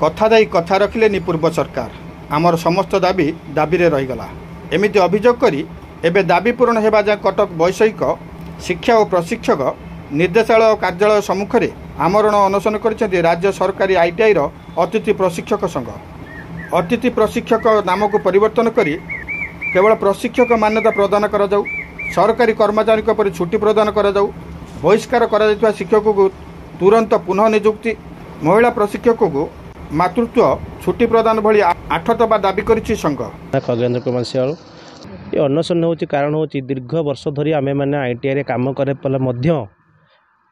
कथा देई कथा रखिले पूर्व सरकार आमर समस्त दाबी दाबी रे रहीगला एमिति अभियोग करी एबे दाबी पूरण हेबा जा कटक वैषयिक शिक्षा और प्रशिक्षक निर्देशालय कार्यालय सम्मुख में आमरण अनशन कर राज्य सरकारी आईटीआई रो अतिथि प्रशिक्षक संघ। अतिथि प्रशिक्षक नाम को परिवर्तन करी केवल प्रशिक्षक मान्यता प्रदान करा जाऊ, सरकारी कर्मचारी पर छुट्टी प्रदान करा जाऊ, बहिष्कार करा जायतिबा शिक्षक को तुरंत पुनः नियुक्ति, महिला प्रशिक्षक को मातृत्व छुट्टी प्रदान भली 8 दफा दाबी करिछि संघ। खगेन्द्र कुमार सियाल ये अनशन हो कारण हो दीर्घ वर्ष धरी आम मैंने आईटीआई काम करे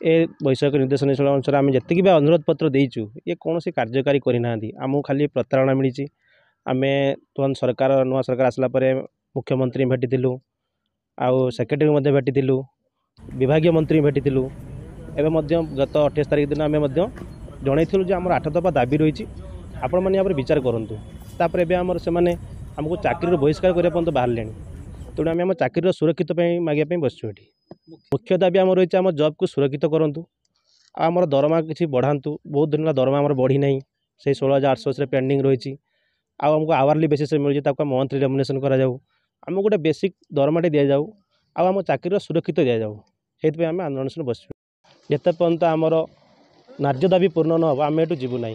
ए वैषयिक निर्देशन अनुसार आम जी भी अनुरोध पत्र देचु ये कौन सी कार्यकारी करना आमको खाली प्रतारणा मिली। आम तुरंत सरकार नुआ सरकार आसला मुख्यमंत्री भेटी आउ सेक्रेटरी भेटी विभाग मंत्री भेटी एवं गत 28 तारीख दिन आम जनई आम 8 दफा दाबी रही आपण मैंने यहाँ विचार करूँ तापर एवं आमर से आमको चाकरी बहिष्कार करने पर्यंत बाहर तेणु आम चाकरी सुरक्षित मागे बसचु। मुख्य दाबी आम रही आम जॉब को सुरक्षित करूँ, आमर दरमा किसी बढ़ातु। बहुत दिन दरमा आम बढ़ी ना से 16,880 पेंडिंग रही आमको आवारली बेसिस मिलूँ मंथली रेमुनेशन करामको गोटे बेसिक दरमाटे दि जाऊ आम चाकरी सुरक्षित दि जाऊ से आम आंदोलन बसचु। जिते पर्यंत आमर न्याय दाबी पूर्ण न हो आम एठू जीवु ना।